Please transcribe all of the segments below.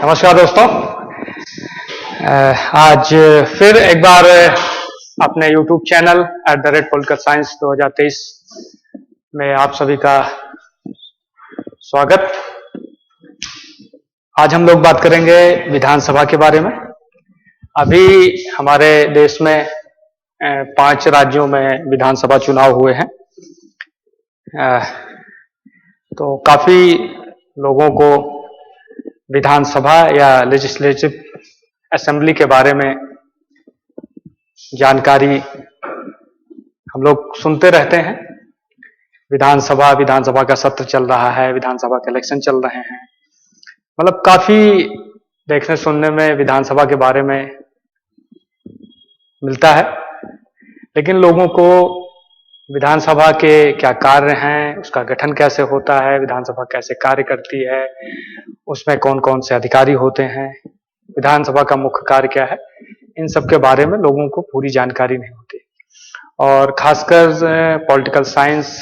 नमस्कार दोस्तों। आज फिर एक बार अपने YouTube चैनल @Political Science 2023 में आप सभी का स्वागत। आज हम लोग बात करेंगे विधानसभा के बारे में। अभी हमारे देश में 5 राज्यों में विधानसभा चुनाव हुए हैं। तो काफी लोगों को विधानसभा या लेजिस्लेटिव असेंबली के बारे में जानकारी हम लोग सुनते रहते हैं। विधानसभा का सत्र चल रहा है, विधानसभा के इलेक्शन चल रहे हैं, मतलब काफी देखने सुनने में विधानसभा के बारे में मिलता है। लेकिन लोगों को विधानसभा के क्या कार्य हैं, उसका गठन कैसे होता है, विधानसभा कैसे कार्य करती है, उसमें कौन कौन से अधिकारी होते हैं, विधानसभा का मुख्य कार्य क्या है, इन सब के बारे में लोगों को पूरी जानकारी नहीं होती। और खासकर पॉलिटिकल साइंस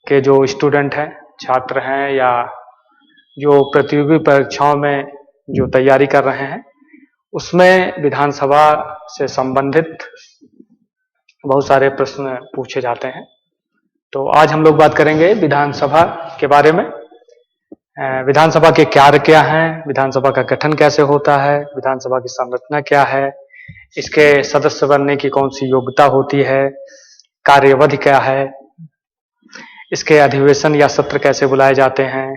के जो स्टूडेंट हैं, छात्र हैं, या जो प्रतियोगी परीक्षाओं में जो तैयारी कर रहे हैं, उसमें विधानसभा से संबंधित बहुत सारे प्रश्न पूछे जाते हैं। तो आज हम लोग बात करेंगे विधानसभा के बारे में। विधानसभा के कार्य क्या हैं, विधानसभा का गठन कैसे होता है, विधानसभा की संरचना क्या है, इसके सदस्य बनने की कौन सी योग्यता होती है, कार्यवधि क्या है, इसके अधिवेशन या सत्र कैसे बुलाए जाते हैं,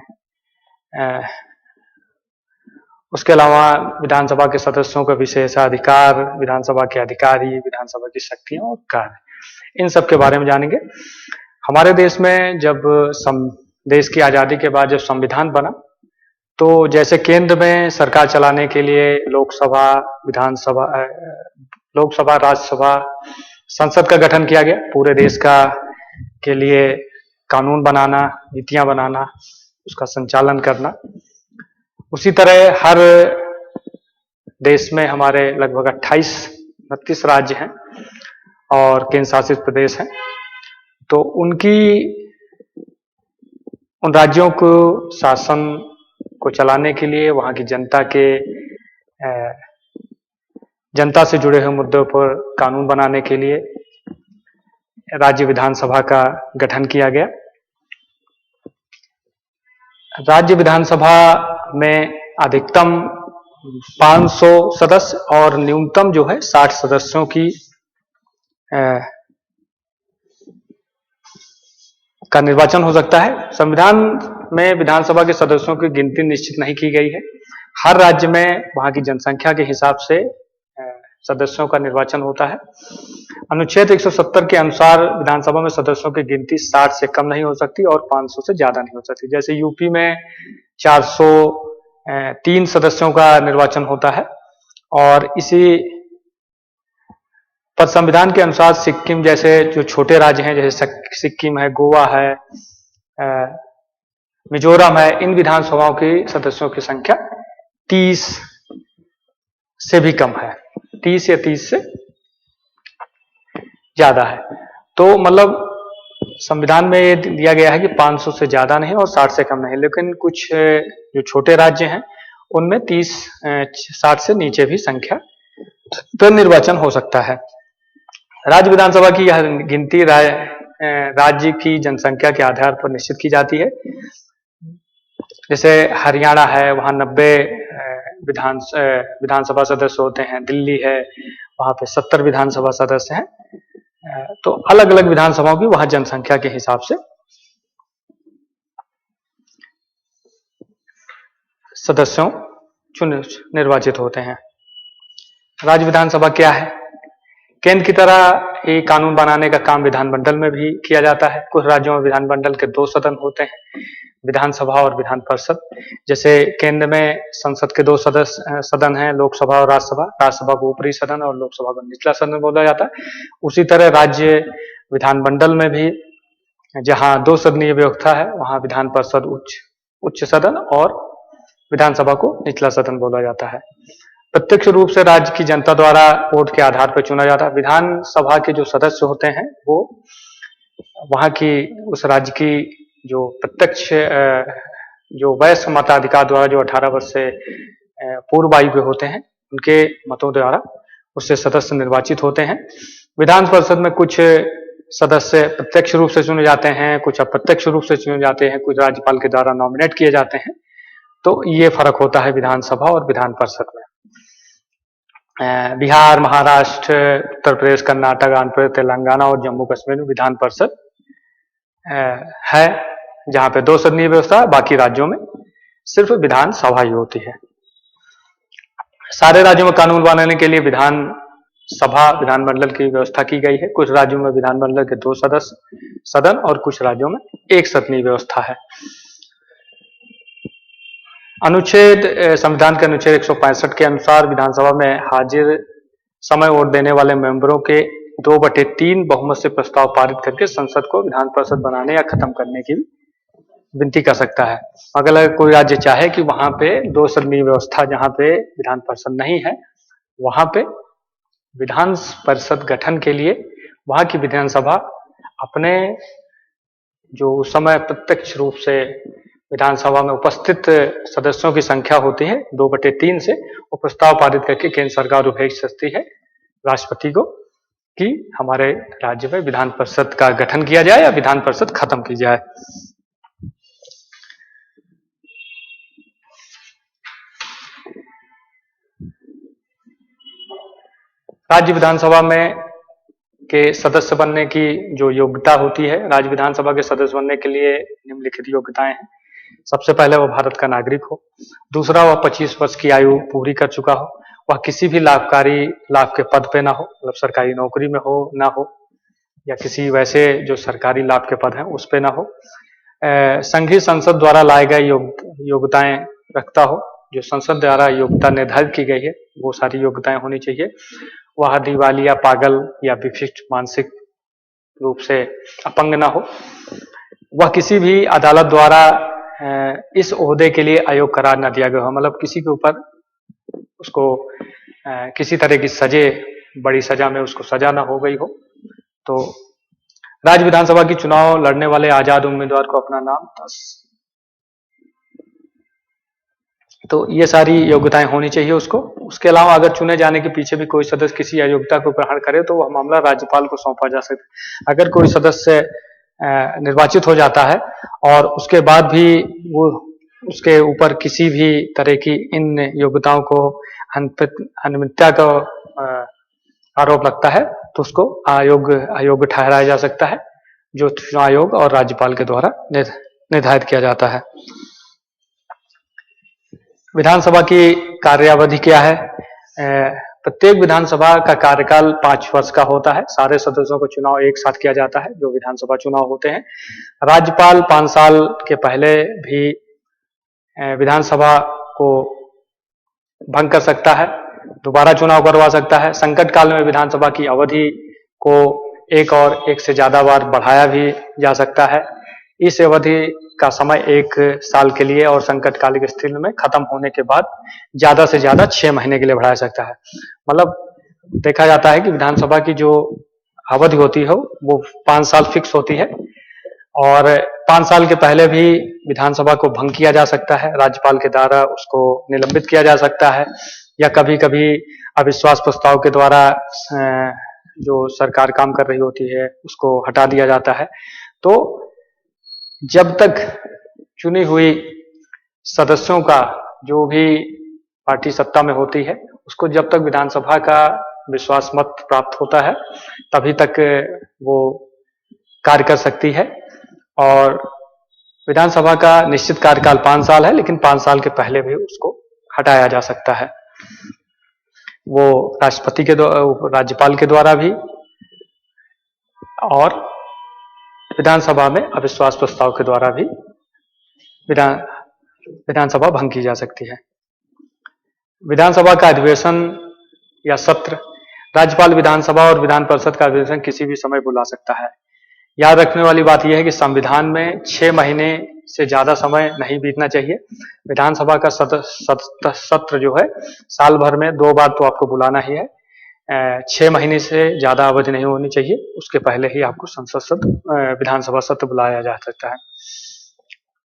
उसके अलावा विधानसभा के सदस्यों के विशेषाधिकार, विधानसभा के अधिकारी, विधानसभा की शक्तियां और कार्य, इन सब के बारे में जानेंगे। हमारे देश में जब देश की आजादी के बाद जब संविधान बना, तो जैसे केंद्र में सरकार चलाने के लिए लोकसभा, विधानसभा, लोकसभा, राज्यसभा, संसद का गठन किया गया। पूरे देश का के लिए कानून बनाना, नीतियां बनाना, उसका संचालन करना। उसी तरह हर देश में हमारे लगभग 29 राज्य हैं और केंद्र शासित प्रदेश हैं। तो उन राज्यों को शासन को चलाने के लिए, वहां की जनता से जुड़े हुए मुद्दों पर कानून बनाने के लिए राज्य विधानसभा का गठन किया गया। राज्य विधानसभा में अधिकतम 500 सदस्य और न्यूनतम जो है 60 सदस्यों की का निर्वाचन हो सकता है। संविधान में विधानसभा के सदस्यों की गिनती निश्चित नहीं की गई है। हर राज्य में वहां की जनसंख्या के हिसाब से सदस्यों का निर्वाचन होता है। अनुच्छेद 170 के अनुसार विधानसभा में सदस्यों की गिनती 60 से कम नहीं हो सकती और 500 से ज्यादा नहीं हो सकती। जैसे यूपी में 403 सदस्यों का निर्वाचन होता है। और इसी पर संविधान के अनुसार सिक्किम जैसे जो छोटे राज्य हैं, जैसे सिक्किम है, गोवा है, मिजोरम है, इन विधानसभाओं की सदस्यों की संख्या 30 से भी कम है, 30 या 30 से ज्यादा है। तो मतलब संविधान में ये दिया गया है कि 500 से ज्यादा नहीं और 60 से कम नहीं। लेकिन कुछ जो छोटे राज्य हैं, उनमें 60 से नीचे भी संख्या तो निर्वाचन हो सकता है। राज्य विधानसभा की यह गिनती राज्य की जनसंख्या के आधार पर निश्चित की जाती है। जैसे हरियाणा है, वहां 90 विधानसभा सदस्य होते हैं। दिल्ली है, वहां पे 70 विधानसभा सदस्य हैं। तो अलग अलग विधानसभाओं की वहां जनसंख्या के हिसाब से सदस्यों निर्वाचित होते हैं। राज्य विधानसभा क्या है? केंद्र की तरह ही कानून बनाने का काम विधानमंडल में भी किया जाता है। कुछ राज्यों में विधानमंडल के 2 सदन होते हैं, विधानसभा और विधान परिषद। जैसे केंद्र में संसद के 2 सदन हैं, लोकसभा और राज्यसभा। राज्यसभा को ऊपरी सदन और लोकसभा को निचला सदन बोला जाता है। उसी तरह राज्य विधानमंडल में भी जहां 2 सदनीय व्यवस्था है, वहां विधान परिषद उच्च सदन और विधानसभा को निचला सदन बोला जाता है। प्रत्यक्ष रूप से राज्य की जनता द्वारा वोट के आधार पर चुना जाता है। विधानसभा के जो सदस्य होते हैं, वो वहां की उस राज्य की जो प्रत्यक्ष जो वयस्क मताधिकार द्वारा जो 18 वर्ष से पूर्व आयु के होते हैं उनके मतों द्वारा उससे सदस्य निर्वाचित होते हैं। विधान परिषद में कुछ सदस्य प्रत्यक्ष रूप से चुने जाते हैं, कुछ अप्रत्यक्ष रूप से चुने जाते हैं, कुछ राज्यपाल के द्वारा नॉमिनेट किए जाते हैं। तो ये फर्क होता है विधानसभा और विधान परिषद में। बिहार, महाराष्ट्र, उत्तर प्रदेश, कर्नाटक, आंध्र प्रदेश, तेलंगाना और जम्मू कश्मीर में विधान परिषद है, जहां पे 2 सदनीय व्यवस्था, बाकी राज्यों में सिर्फ विधानसभा ही होती है। सारे राज्यों में कानून बनाने के लिए विधानमंडल की व्यवस्था की गई है। कुछ राज्यों में विधानमंडल के 2 सदस्य सदन और कुछ राज्यों में 1 सदनीय व्यवस्था है। संविधान के अनुच्छेद 165 के अनुसार विधानसभा में हाजिर समय वोट देने वाले मेंबरों के 2/3 बहुमत से प्रस्ताव पारित करके संसद को विधान परिषद बनाने या खत्म करने की विनती कर सकता है। अगर कोई राज्य चाहे कि वहां पे 2 सदनीय व्यवस्था जहां पे विधान परिषद नहीं है, वहां पे विधान परिषद गठन के लिए वहां की विधानसभा अपने जो उस समय प्रत्यक्ष रूप से विधानसभा में उपस्थित सदस्यों की संख्या होती है 2/3 से, वो प्रस्ताव पारित करके केंद्र सरकार को भेज सकती है राष्ट्रपति को कि हमारे राज्य में विधान परिषद का गठन किया जाए या विधान परिषद खत्म की जाए। राज्य विधानसभा में के सदस्य बनने की जो योग्यता होती है, राज्य विधानसभा के सदस्य बनने के लिए निम्नलिखित योग्यताएं हैं। सबसे पहले वह भारत का नागरिक हो, दूसरा वह 25 वर्ष की आयु पूरी कर चुका हो, वह किसी भी लाभ के पद पे ना हो, मतलब सरकारी नौकरी में हो ना हो, या किसी वैसे जो सरकारी लाभ के पद हैं उस पे ना हो, संघीय संसद द्वारा लाए गए योग्यताएं रखता हो, जो संसद द्वारा योग्यता निर्धारित की गई है वो सारी योग्यताएं होनी चाहिए। वह दिवालिया, पागल या विशिष्ट मानसिक रूप से अपंग ना हो, वह किसी भी अदालत द्वारा इस ओहदे के लिए अयोग्य करार न दिया गया हो, मतलब किसी के ऊपर उसको किसी तरह की बड़ी सजा में उसको सजा ना हो गई हो। तो राज्य विधानसभा की चुनाव लड़ने वाले आजाद उम्मीदवार को अपना नाम तो ये सारी योग्यताएं होनी चाहिए उसको। उसके अलावा अगर चुने जाने के पीछे भी कोई सदस्य किसी अयोग्यता को ग्रहण करे तो वह मामला राज्यपाल को सौंपा जा सकता है। अगर कोई सदस्य निर्वाचित हो जाता है और उसके बाद भी वो उसके ऊपर किसी भी तरह की इन योग्यताओं को अनियमितता का आरोप लगता है तो उसको अयोग्य ठहराया जा सकता है, जो चुनाव आयोग और राज्यपाल के द्वारा निर्धारित किया जाता है। विधानसभा की कार्यावधि क्या है? प्रत्येक विधानसभा का कार्यकाल 5 वर्ष का होता है। सारे सदस्यों का चुनाव एक साथ किया जाता है जो विधानसभा चुनाव होते हैं। राज्यपाल 5 साल के पहले भी विधानसभा को भंग कर सकता है, दोबारा चुनाव करवा सकता है। संकट काल में विधानसभा की अवधि को एक से ज्यादा बार बढ़ाया भी जा सकता है। इस अवधि का समय 1 साल के लिए और संकटकालिक स्थिति में खत्म होने के बाद ज्यादा से ज्यादा 6 महीने के लिए बढ़ाया सकता है। मतलब देखा जाता है कि विधानसभा की जो अवधि होती है वो 5 साल फिक्स होती है और 5 साल के पहले भी विधानसभा को भंग किया जा सकता है, राज्यपाल के द्वारा उसको निलंबित किया जा सकता है या कभी कभी अविश्वास प्रस्ताव के द्वारा जो सरकार काम कर रही होती है उसको हटा दिया जाता है। तो जब तक चुनी हुई सदस्यों का जो भी पार्टी सत्ता में होती है उसको जब तक विधानसभा का विश्वास मत प्राप्त होता है तभी तक वो कार्य कर सकती है। और विधानसभा का निश्चित कार्यकाल 5 साल है, लेकिन 5 साल के पहले भी उसको हटाया जा सकता है, वो राष्ट्रपति के राज्यपाल के द्वारा भी और विधानसभा में अविश्वास प्रस्ताव के द्वारा भी विधानसभा भंग की जा सकती है। विधानसभा का अधिवेशन या सत्र, राज्यपाल विधानसभा और विधान परिषद का अधिवेशन किसी भी समय बुला सकता है। याद रखने वाली बात यह है कि संविधान में 6 महीने से ज्यादा समय नहीं बीतना चाहिए। विधानसभा का सत्र जो है साल भर में 2 बार तो आपको बुलाना ही है। 6 महीने से ज्यादा अवधि नहीं होनी चाहिए, उसके पहले ही आपको विधानसभा सत्र बुलाया जा सकता है।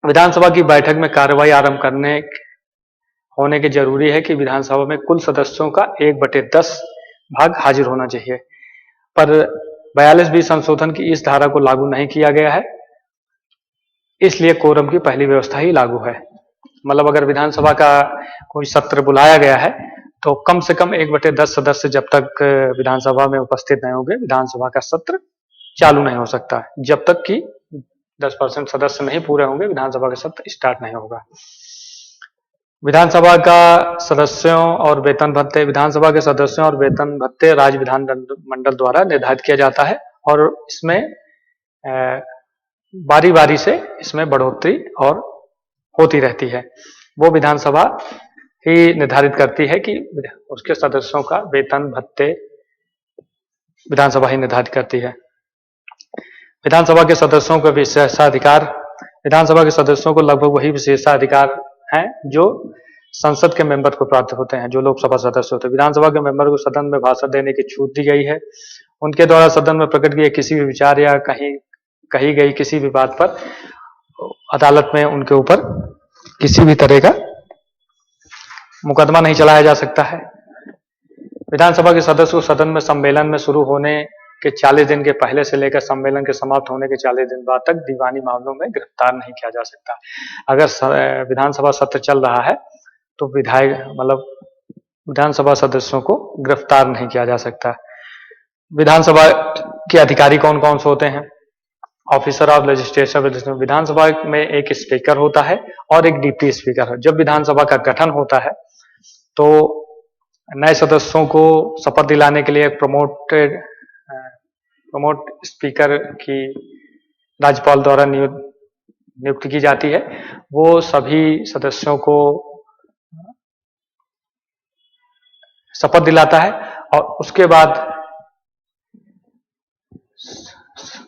विधानसभा की बैठक में कार्यवाही आरंभ करने होने के जरूरी है कि विधानसभा में कुल सदस्यों का 1/10 भाग हाजिर होना चाहिए। पर 42बी संशोधन की इस धारा को लागू नहीं किया गया है, इसलिए कोरम की पहली व्यवस्था ही लागू है। मतलब अगर विधानसभा का कोई सत्र बुलाया गया है तो कम से कम 1/10 सदस्य जब तक विधानसभा में उपस्थित नहीं होंगे, विधानसभा का सत्र चालू नहीं हो सकता। जब तक कि 10% सदस्य नहीं पूरे होंगे, विधानसभा का सत्र स्टार्ट नहीं होगा। विधानसभा का सदस्यों और वेतन भत्ते, विधानसभा के सदस्यों और वेतन भत्ते राज्य विधान मंडल द्वारा निर्धारित किया जाता है और इसमें बारी बारी से इसमें बढ़ोतरी और होती रहती है। वो विधानसभा ही निर्धारित करती है कि उसके सदस्यों का वेतन भत्ते विधानसभा ही निर्धारित करती है। विधानसभा के सदस्यों का विशेषाधिकार, विधानसभा के सदस्यों को लगभग वही विशेषाधिकार हैं जो संसद के मेंबर को प्राप्त होते हैं, जो लोकसभा सदस्य होते हैं। विधानसभा के मेंबर को सदन में भाषण देने की छूट दी गई है। उनके द्वारा सदन में प्रकट किए किसी भी विचार या कही गई किसी भी बात पर अदालत में उनके ऊपर किसी भी तरह का मुकदमा नहीं चलाया जा सकता है। विधानसभा के सदस्य को सदन में सम्मेलन में शुरू होने के 40 दिन के पहले से लेकर सम्मेलन के समाप्त होने के 40 दिन बाद तक दीवानी मामलों में गिरफ्तार नहीं किया जा सकता। अगर विधानसभा सत्र चल रहा है तो विधानसभा सदस्यों को गिरफ्तार नहीं किया जा सकता। विधानसभा के अधिकारी कौन कौन से होते हैं? ऑफिसर ऑफ लेजिस्लेशन, विधानसभा में एक स्पीकर होता है और एक डिप्टी स्पीकर है। जब विधानसभा का गठन होता है तो नए सदस्यों को शपथ दिलाने के लिए प्रमोट स्पीकर की राज्यपाल द्वारा नियुक्ति की जाती है। वो सभी सदस्यों को शपथ दिलाता है और उसके बाद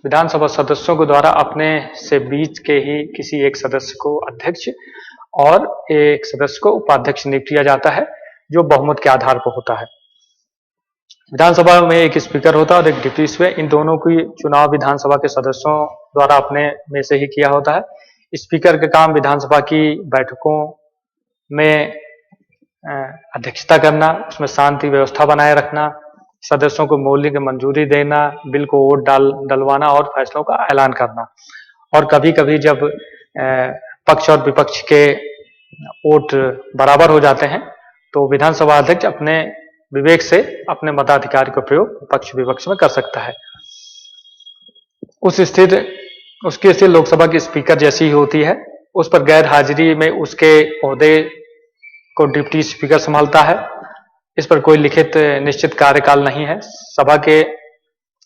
विधानसभा सदस्यों के द्वारा अपने से बीच के ही किसी एक सदस्य को अध्यक्ष और एक सदस्य को उपाध्यक्ष नियुक्त किया जाता है, जो बहुमत के आधार पर होता है। विधानसभा में एक स्पीकर होता है और एक डिप्टी स्पीकर। इन दोनों की चुनाव विधानसभा के सदस्यों द्वारा अपने में से ही किया होता है। स्पीकर का काम विधानसभा की बैठकों में अध्यक्षता करना, उसमें शांति व्यवस्था बनाए रखना, सदस्यों को मौलिक मंजूरी देना, बिल को वोट डलवाना और फैसलों का ऐलान करना। और कभी कभी जब पक्ष और विपक्ष के वोट बराबर हो जाते हैं तो विधानसभा अध्यक्ष अपने विवेक से अपने मताधिकार का प्रयोग पक्ष विपक्ष में कर सकता है। उसकी स्थिति लोकसभा की स्पीकर जैसी ही होती है। उस पर गैर हाजिरी में उसके ओहदे को डिप्टी स्पीकर संभालता है। इस पर कोई लिखित निश्चित कार्यकाल नहीं है। सभा के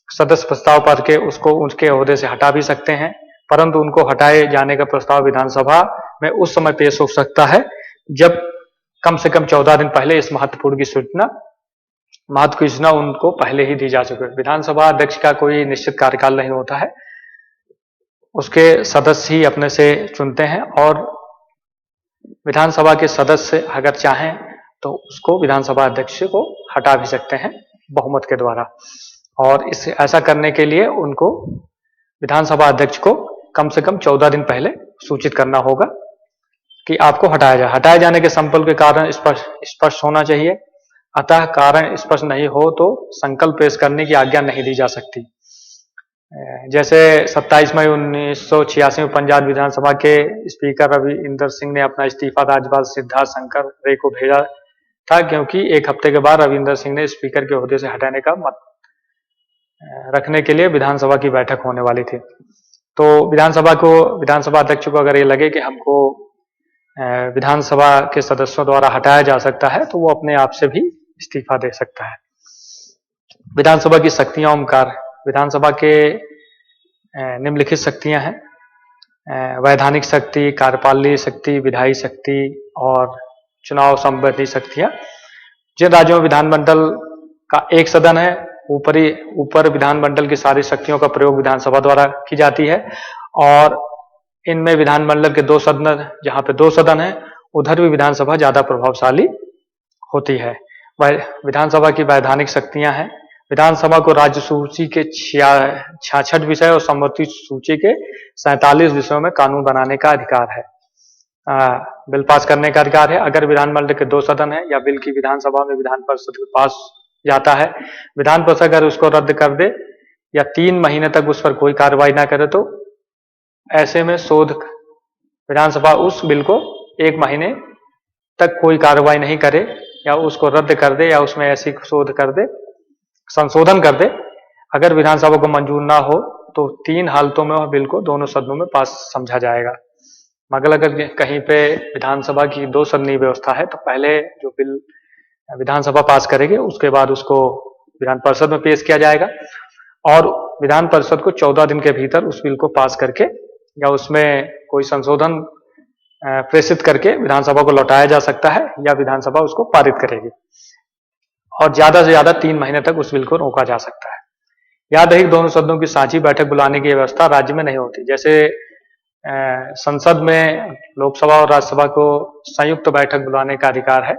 सदस्य प्रस्ताव पर के उसको उसके ओहदे से हटा भी सकते हैं, परंतु उनको हटाए जाने का प्रस्ताव विधानसभा में उस समय पेश हो सकता है जब कम से कम 14 दिन पहले इस महत्व की सूचना उनको पहले ही दी जा चुकी है। विधानसभा अध्यक्ष का कोई निश्चित कार्यकाल नहीं होता है, उसके सदस्य ही अपने से चुनते हैं और विधानसभा के सदस्य अगर चाहें तो उसको विधानसभा अध्यक्ष को हटा भी सकते हैं बहुमत के द्वारा। और ऐसा करने के लिए उनको विधानसभा अध्यक्ष को कम से कम 14 दिन पहले सूचित करना होगा कि आपको हटाया जाए। हटाए जाने के संकल्प के कारण स्पष्ट होना चाहिए। अतः कारण स्पष्ट नहीं हो तो संकल्प पेश करने की आज्ञा नहीं दी जा सकती। जैसे 27 मई 1986 में पंजाब विधानसभा के स्पीकर रविंदर सिंह ने अपना इस्तीफा राज्यपाल सिद्धार्थ शंकर रे को भेजा था, क्योंकि एक हफ्ते के बाद रविंदर सिंह ने स्पीकर के ओहदे से हटाने का मत रखने के लिए विधानसभा की बैठक होने वाली थी। तो विधानसभा अध्यक्ष को अगर ये लगे कि हमको विधानसभा के सदस्यों द्वारा हटाया जा सकता है तो वो अपने आप से भी इस्तीफा दे सकता है। विधानसभा की शक्तियां और कार्य, विधानसभा के निम्नलिखित शक्तियां हैं: वैधानिक शक्ति, कार्यपालनीय शक्ति, विधायी शक्ति और चुनाव संबंधी शक्तियां। जिन राज्यों में विधानमंडल का एक सदन है, ऊपर विधानमंडल की सारी शक्तियों का प्रयोग विधानसभा द्वारा की जाती है और इनमें विधानमंडल के 2 सदन, जहां पे 2 सदन है उधर भी विधानसभा ज्यादा प्रभावशाली होती है। विधानसभा की वैधानिक शक्तियां हैं: विधानसभा को राज्य सूची के 66 विषय और संबंधित सूची के 47 विषयों में कानून बनाने का अधिकार है। बिल पास करने का अधिकार है। अगर विधानमंडल के 2 सदन है या बिल की विधानसभा में विधान परिषद के पास जाता है, विधान परिषद अगर उसको रद्द कर दे या 3 महीने तक उस पर कोई कार्रवाई ना करे, तो ऐसे में शोध विधानसभा उस बिल को 1 महीने तक कोई कार्रवाई नहीं करे या उसको रद्द कर दे या उसमें ऐसी शोध कर दे, संशोधन कर दे। अगर विधानसभा को मंजूर ना हो तो 3 हालतों में वह बिल को दोनों सदनों में पास समझा जाएगा। मगर अगर कहीं पे विधानसभा की 2 सदनीय व्यवस्था है तो पहले जो बिल विधानसभा पास करेगी उसके बाद उसको विधान परिषद में पेश किया जाएगा और विधान परिषद को 14 दिन के भीतर उस बिल को पास करके या उसमें कोई संशोधन प्रेषित करके विधानसभा को लौटाया जा सकता है या विधानसभा उसको पारित करेगी और ज्यादा से ज्यादा 3 महीने तक उस बिल को रोका जा सकता है। याद रहे दोनों सदनों की साझी बैठक बुलाने की व्यवस्था राज्य में नहीं होती। जैसे संसद में लोकसभा और राज्यसभा को संयुक्त बैठक बुलाने का अधिकार है,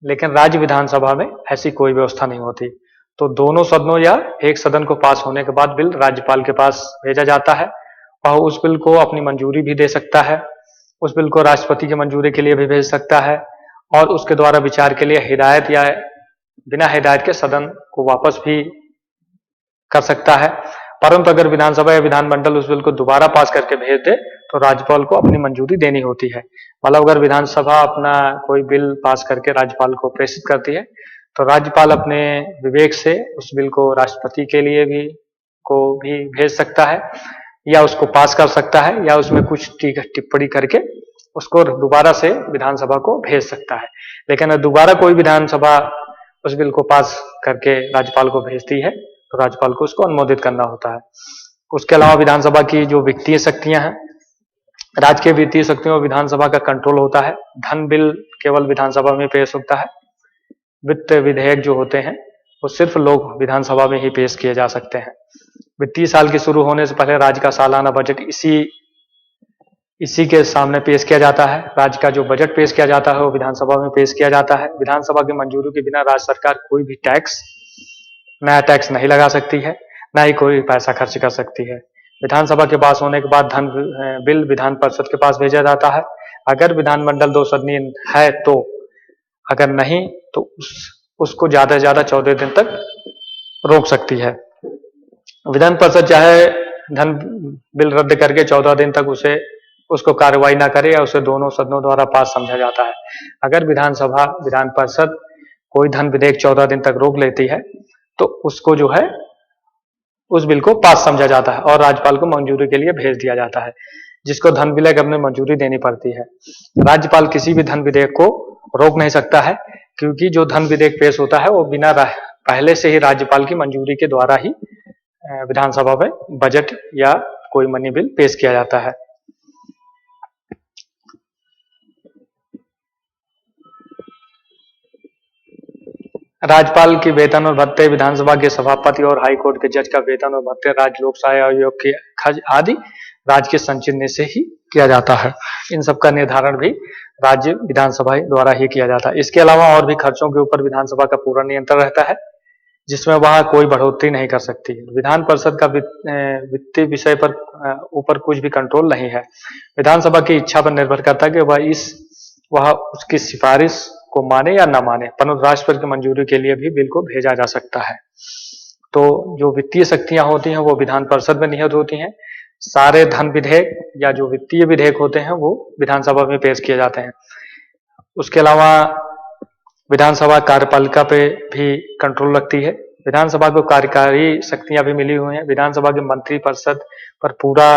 लेकिन राज्य विधानसभा में ऐसी कोई व्यवस्था नहीं होती। तो दोनों सदनों या एक सदन को पास होने के बाद बिल राज्यपाल के पास भेजा जाता है और उस बिल को अपनी मंजूरी भी दे सकता है, उस बिल को राष्ट्रपति की मंजूरी के लिए भी भेज सकता है और उसके द्वारा विचार के लिए हिदायत या बिना हिदायत के सदन को वापस भी कर सकता है। परंतु अगर विधानसभा या विधानमंडल उस बिल को दोबारा पास करके भेज दे तो राज्यपाल को अपनी मंजूरी देनी होती है। मतलब अगर विधानसभा अपना कोई बिल पास करके राज्यपाल को प्रेषित करती है तो राज्यपाल अपने विवेक से उस बिल को राष्ट्रपति के लिए भी भेज सकता है या उसको पास कर सकता है या उसमें कुछ टिप्पणी करके उसको दोबारा से विधानसभा को भेज सकता है। लेकिन अगर दोबारा कोई विधानसभा उस बिल को पास करके राज्यपाल को भेजती है तो राज्यपाल को उसको अनुमोदित करना होता है। उसके अलावा विधानसभा की जो वित्तीय शक्तियां हैं, राज्य के वित्तीय शक्तियों में विधानसभा का कंट्रोल होता है। धन बिल केवल विधानसभा में पेश होता है। वित्त विधेयक जो होते हैं वो सिर्फ लोग विधानसभा में ही पेश किए जा सकते हैं। वित्तीय साल के शुरू होने से पहले राज्य का सालाना बजट इसी के सामने पेश किया जाता है। राज्य का जो बजट पेश किया जाता है वो विधानसभा में पेश किया जाता है। विधानसभा की मंजूरी के बिना राज्य सरकार कोई भी नया टैक्स नहीं लगा सकती है, ना ही कोई पैसा खर्च कर सकती है। विधानसभा के पास होने के बाद धन बिल विधान परिषद के पास भेजा जाता है। अगर विधानमंडल 2 सदनीय है तो, अगर नहीं तो उसको ज्यादा से ज्यादा 14 दिन तक रोक सकती है। विधान परिषद चाहे धन बिल रद्द करके 14 दिन तक उसको कार्रवाई ना करे या उसे दोनों सदनों द्वारा पास समझा जाता है। अगर विधान परिषद कोई धन विधेयक 14 दिन तक रोक लेती है तो उसको जो है उस बिल को पास समझा जाता है और राज्यपाल को मंजूरी के लिए भेज दिया जाता है, जिसको धन विधेयक अपने मंजूरी देनी पड़ती है। राज्यपाल किसी भी धन विधेयक को रोक नहीं सकता है, क्योंकि जो धन विधेयक पेश होता है वो बिना पहले से ही राज्यपाल की मंजूरी के द्वारा ही विधानसभा में बजट या कोई मनी बिल पेश किया जाता है। राज्यपाल की वेतन और भत्ते, विधानसभा के सभापति और हाईकोर्ट के जज का वेतन और भत्ते राज्य लोक सेवा आयोग के खर्च आदि राज्य के संचित से ही किया जाता है। इन सब का निर्धारण भी राज्य विधानसभा द्वारा ही किया जाता है। इसके अलावा और भी खर्चों के ऊपर विधानसभा का पूरा नियंत्रण रहता है, जिसमें वह कोई बढ़ोतरी नहीं कर सकती। विधान परिषद का वित्तीय विषय पर ऊपर कुछ भी कंट्रोल नहीं है। विधानसभा की इच्छा पर निर्भर करता है कि वह उसकी सिफारिश को माने या ना माने, परंतु राष्ट्रपति की मंजूरी के लिए भी बिल को भेजा जा सकता है। तो जो वित्तीय शक्तियां होती हैं वो विधान परिषद में निहित होती हैं। सारे धन विधेयक या जो वित्तीय विधेयक होते हैं वो विधानसभा में पेश किए जाते हैं। उसके अलावा विधानसभा कार्यपालिका पे भी कंट्रोल रखती है। विधानसभा को कार्यकारी शक्तियां भी मिली हुई हैं। विधानसभा के मंत्री परिषद पर पूरा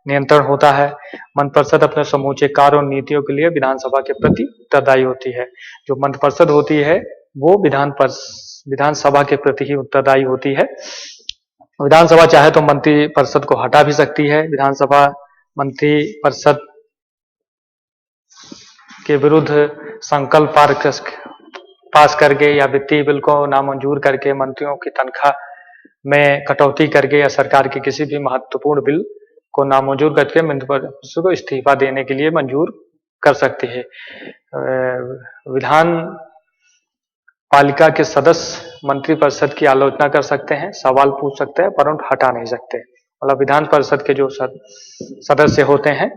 नियंत्रण होता है। मंत्रिपरिषद अपने समूचे कार्य और नीतियों के लिए विधानसभा के प्रति उत्तरदायी होती है। जो मंत्रिपरिषद होती है वो विधानसभा के प्रति ही उत्तरदायी होती है। विधानसभा चाहे तो मंत्रिपरिषद को हटा भी सकती है। विधानसभा मंत्रिपरिषद के विरुद्ध संकल्प पास करके या वित्तीय बिल को नामंजूर करके, मंत्रियों की तनख्वाह में कटौती करके या सरकार के किसी भी महत्वपूर्ण बिल को नामंजूर करके मंत्रिपरिषद को इस्तीफा देने के लिए मंजूर कर सकती है। विधान पालिका के सदस्य मंत्रिपरिषद की आलोचना कर सकते हैं, सवाल पूछ सकते हैं, परंतु हटा नहीं सकते। मतलब विधान परिषद के जो सदस्य होते हैं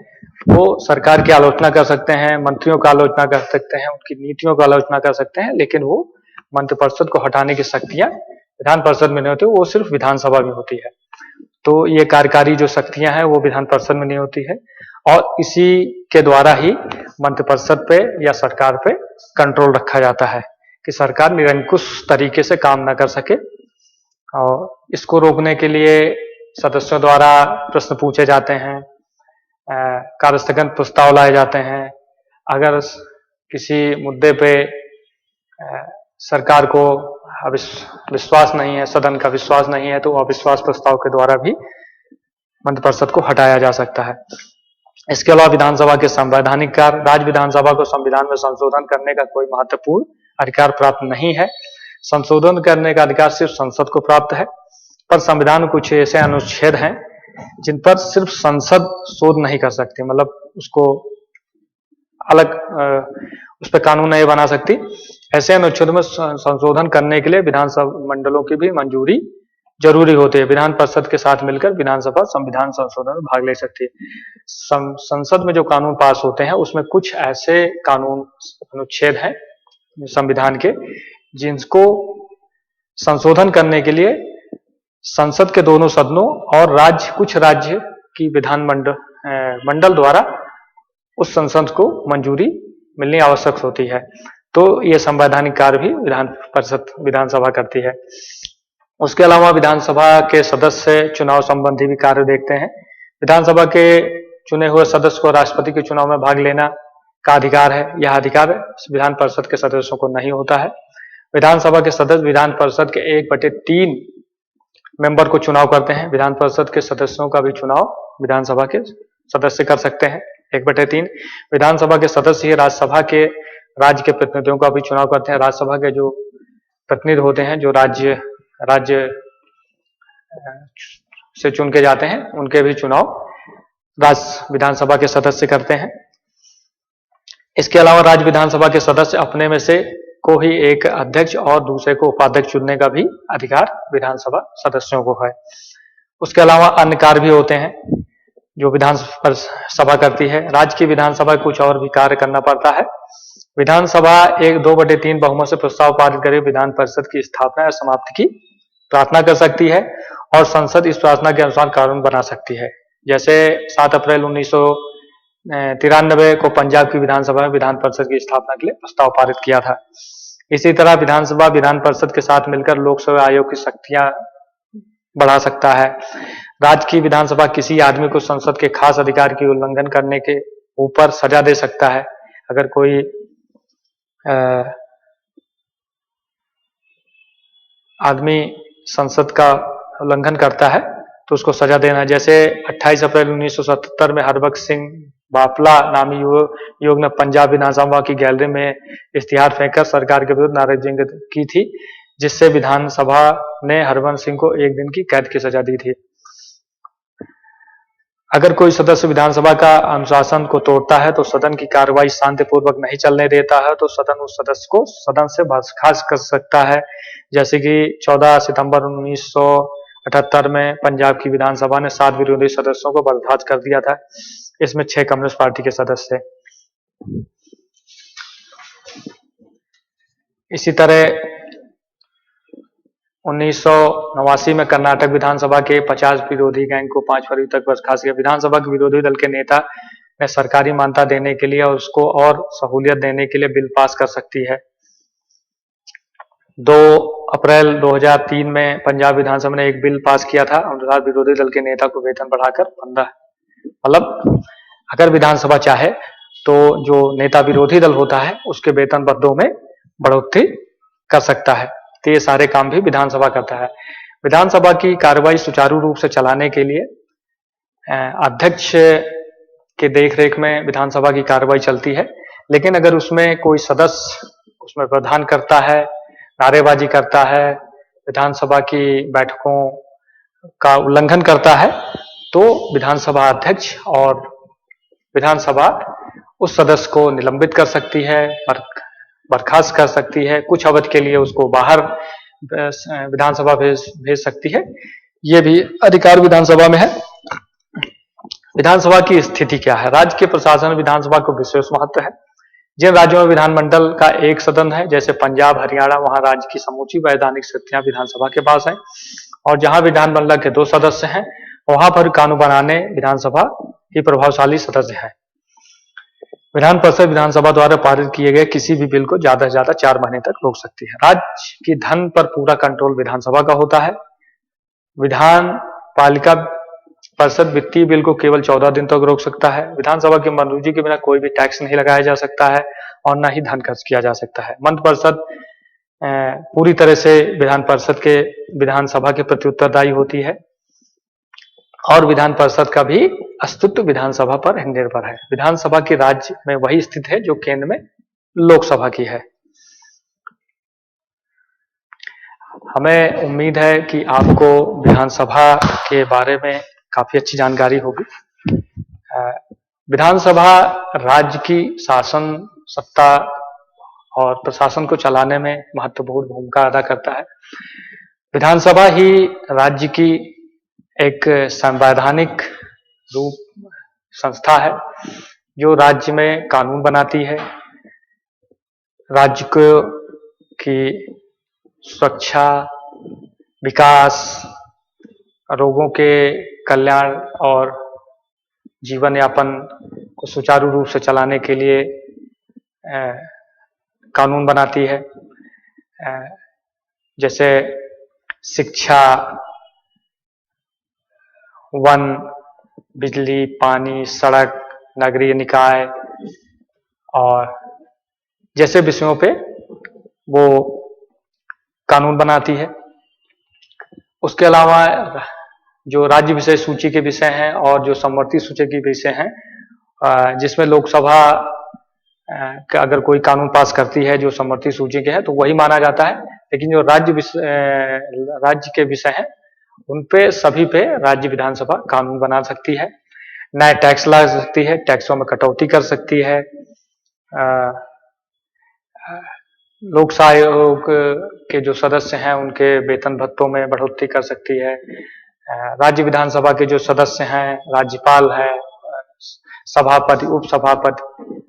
वो सरकार की आलोचना कर सकते हैं, मंत्रियों का आलोचना कर सकते हैं, उनकी नीतियों का आलोचना कर सकते हैं, लेकिन वो मंत्रिपरिषद को हटाने की शक्तियां विधान परिषद में नहीं होती, वो सिर्फ विधानसभा में होती है। तो ये कार्यकारी जो शक्तियां हैं वो विधान परिषद में नहीं होती है, और इसी के द्वारा ही मंत्रिपरिषद पे या सरकार पे कंट्रोल रखा जाता है कि सरकार निरंकुश तरीके से काम न कर सके। और इसको रोकने के लिए सदस्यों द्वारा प्रश्न पूछे जाते हैं, कार्यस्थगन प्रस्ताव लाए जाते हैं। अगर किसी मुद्दे पे सरकार को विश्वास नहीं है, सदन का विश्वास नहीं है, तो अविश्वास प्रस्ताव के द्वारा भी मंत्रिपरिषद को हटाया जा सकता है। इसके अलावा विधानसभा के संवैधानिक कार्य, राज्य विधानसभा को संविधान में संशोधन करने का कोई महत्वपूर्ण अधिकार प्राप्त नहीं है। संशोधन करने का अधिकार सिर्फ संसद को प्राप्त है, पर संविधान में कुछ ऐसे अनुच्छेद हैं जिन पर सिर्फ संसद शोध नहीं कर सकती, मतलब उसको अलग उस पर कानून नहीं बना सकती। ऐसे अनुच्छेद में संशोधन करने के लिए विधानसभा मंडलों की भी मंजूरी जरूरी होती है। विधान परिषद के साथ मिलकर विधानसभा संविधान संशोधन में भाग ले सकती है। संसद में जो कानून पास होते हैं उसमें कुछ ऐसे कानून अनुच्छेद हैं संविधान के जिनको संशोधन करने के लिए संसद के दोनों सदनों और कुछ राज्य की विधान मंडल द्वारा उस संसद को मंजूरी मिलनी आवश्यक होती है। तो ये संवैधानिक कार्य भी विधानसभा करती है। उसके अलावा विधानसभा के सदस्य चुनाव संबंधी भी कार्य देखते हैं। विधानसभा के चुने हुए सदस्य को राष्ट्रपति के चुनाव में भाग लेना का अधिकार है। यह अधिकार विधान परिषद के सदस्यों को नहीं होता है। विधानसभा के सदस्य विधान परिषद के 1/3 मेंबर को चुनाव करते हैं। विधान परिषद के सदस्यों का भी चुनाव विधानसभा के सदस्य कर सकते हैं 1/3। विधानसभा के सदस्य ही राज्य के प्रतिनिधियों का भी चुनाव करते हैं। राज्यसभा के जो प्रतिनिधि होते हैं, जो राज्य से चुन के जाते हैं, उनके भी चुनाव राज्य विधानसभा के सदस्य करते हैं। इसके अलावा राज्य विधानसभा के सदस्य अपने में से को ही एक अध्यक्ष और दूसरे को उपाध्यक्ष चुनने का भी अधिकार विधानसभा सदस्यों को है। उसके अलावा अन्य कार्य भी होते हैं जो विधानसभा करती है। राज्य की विधानसभा कुछ और भी कार्य करना पड़ता है। विधानसभा 2/3 बहुमत से प्रस्ताव पारित करके विधान परिषद की स्थापना या समाप्ति की प्रार्थना कर सकती है और संसद इस प्रार्थना के अनुसार कानून बना सकती है। जैसे 7 अप्रैल 1993 को पंजाब की विधानसभा में विधान परिषद की स्थापना के लिए प्रस्ताव पारित किया था। इसी तरह विधानसभा विधान परिषद के साथ मिलकर लोकसेवा आयोग की शक्तियां बढ़ा सकता है। राज्य की विधानसभा किसी आदमी को संसद के खास अधिकार की उल्लंघन करने के ऊपर सजा दे सकता है। अगर कोई आदमी संसद का उल्लंघन करता है तो उसको सजा देना। जैसे 28 अप्रैल 1977 में हरबख्श सिंह बाफला नामी युवक ने पंजाब विधानसभा की गैलरी में इश्तिहार फेंककर सरकार के विरुद्ध नारेबाजी की थी, जिससे विधानसभा ने हरबख्श सिंह को 1 दिन की कैद की सजा दी थी। अगर कोई सदस्य विधानसभा का अनुशासन को तोड़ता है तो सदन की कार्रवाई शांतिपूर्वक नहीं चलने देता है तो सदन उस सदस्य को सदन से बर्खास्त कर सकता है। जैसे कि 14 सितंबर 1978 में पंजाब की विधानसभा ने 7 विरोधी सदस्यों को बर्खास्त कर दिया था। इसमें 6 कम्युनिस्ट पार्टी के सदस्य थे। इसी तरह 1989 में कर्नाटक विधानसभा के 50 विरोधी गैंग को 5 फरवरी तक बर्खास्त किया। विधानसभा के विरोधी दल के नेता ने सरकारी मान्यता देने के लिए और उसको और सहूलियत देने के लिए बिल पास कर सकती है। 2 अप्रैल 2003 में पंजाब विधानसभा ने एक बिल पास किया था, अनुसार विरोधी दल के नेता को वेतन बढ़ाकर 15, मतलब अगर विधानसभा चाहे तो जो नेता विरोधी दल होता है उसके वेतन भत्तों में बढ़ोतरी कर सकता है। तो ये सारे काम भी विधानसभा करता है। विधानसभा की कार्रवाई सुचारू रूप से चलाने के लिए अध्यक्ष के देखरेख में विधानसभा की कार्रवाई चलती है, लेकिन अगर उसमें कोई सदस्य उसमें प्रधान करता है, नारेबाजी करता है, विधानसभा की बैठकों का उल्लंघन करता है, तो विधानसभा अध्यक्ष और विधानसभा उस सदस्य को निलंबित कर सकती है, बर्खास्त कर सकती है, कुछ अवधि के लिए उसको बाहर विधानसभा भेज सकती है, ये भी अधिकार विधानसभा में है। विधानसभा की स्थिति क्या है? राज्य के प्रशासन में विधानसभा को विशेष महत्व है। जिन राज्यों में विधानमंडल का एक सदन है, जैसे पंजाब, हरियाणा, वहां राज्य की समूची वैधानिक शक्तियां विधानसभा के पास है। और जहां विधानमंडल के 2 सदस्य हैं, वहां पर कानून बनाने विधानसभा ही प्रभावशाली सदस्य है। विधान परिषद विधानसभा द्वारा पारित किए गए किसी भी बिल को ज्यादा से ज्यादा 4 महीने तक रोक सकती है। राज्य की धन पर पूरा कंट्रोल विधानसभा का होता है। विधान पालिका परिषद वित्तीय बिल को केवल 14 दिन तक रोक सकता है। विधानसभा की मंजूरी के बिना कोई भी टैक्स नहीं लगाया जा सकता है और न ही धन खर्च किया जा सकता है। मंत्रि परिषद पूरी तरह से विधान परिषद के विधानसभा के प्रति उत्तरदायी होती है और विधान परिषद का भी अस्तित्व विधानसभा पर निर्भर है। विधानसभा की राज्य में वही स्थित है जो केंद्र में लोकसभा की है। हमें उम्मीद है कि आपको विधानसभा के बारे में काफी अच्छी जानकारी होगी। विधानसभा राज्य की शासन सत्ता और प्रशासन को चलाने में महत्वपूर्ण भूमिका अदा करता है। विधानसभा ही राज्य की एक संवैधानिक रूप संस्था है जो राज्य में कानून बनाती है, राज्य को की सुरक्षा, विकास, लोगों के कल्याण और जीवन यापन को सुचारू रूप से चलाने के लिए कानून बनाती है। जैसे शिक्षा, वन, बिजली, पानी, सड़क, नगरीय निकाय और जैसे विषयों पे वो कानून बनाती है। उसके अलावा जो राज्य विषय सूची के विषय हैं और जो समवर्ती सूची के विषय हैं, जिसमें लोकसभा का अगर कोई कानून पास करती है जो समवर्ती सूची के है तो वही माना जाता है। लेकिन जो राज्य के विषय हैं उन पे सभी पे राज्य विधानसभा कानून बना सकती है, नए टैक्स ला सकती है, टैक्सों में कटौती कर सकती है, लोक आयोग के जो सदस्य हैं उनके वेतन भत्तों में बढ़ोतरी कर सकती है। राज्य विधानसभा के जो सदस्य हैं, राज्यपाल है, सभापति, उपसभापति,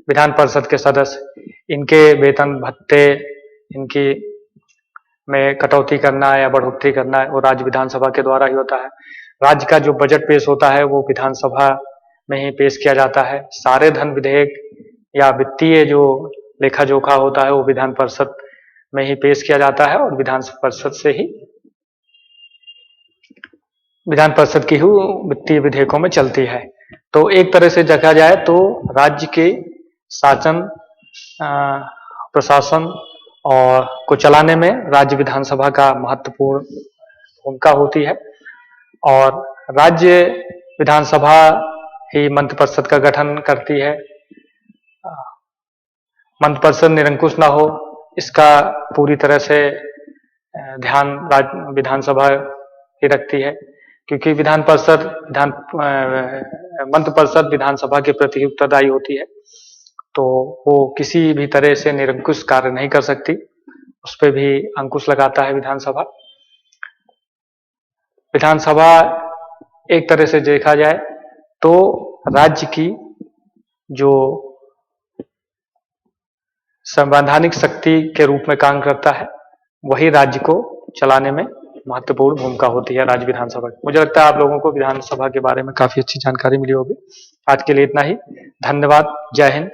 विधान परिषद के सदस्य, इनके वेतन भत्ते, इनकी में कटौती करना या बढ़ोतरी करना है वो राज्य विधानसभा के द्वारा ही होता है। राज्य का जो बजट पेश होता है वो विधानसभा में ही पेश किया जाता है। सारे धन विधेयक या वित्तीय जो लेखा जोखा होता है वो विधान परिषद में ही पेश किया जाता है और विधान परिषद से ही विधान परिषद की ही वित्तीय विधेयकों में चलती है। तो एक तरह से देखा जाए तो राज्य के शासन, प्रशासन और को चलाने में राज्य विधानसभा का महत्वपूर्ण भूमिका होती है और राज्य विधानसभा ही मंत्रिपरिषद का गठन करती है। मंत्रिपरिषद निरंकुश ना हो इसका पूरी तरह से ध्यान विधानसभा ही रखती है, क्योंकि मंत्रिपरिषद विधानसभा के प्रति उत्तरदायी होती है, तो वो किसी भी तरह से निरंकुश कार्य नहीं कर सकती, उस पर भी अंकुश लगाता है विधानसभा। विधानसभा एक तरह से देखा जाए तो राज्य की जो संवैधानिक शक्ति के रूप में काम करता है वही राज्य को चलाने में महत्वपूर्ण भूमिका होती है राज्य विधानसभा की। मुझे लगता है आप लोगों को विधानसभा के बारे में काफी अच्छी जानकारी मिली होगी। आज के लिए इतना ही। धन्यवाद। जय हिंद।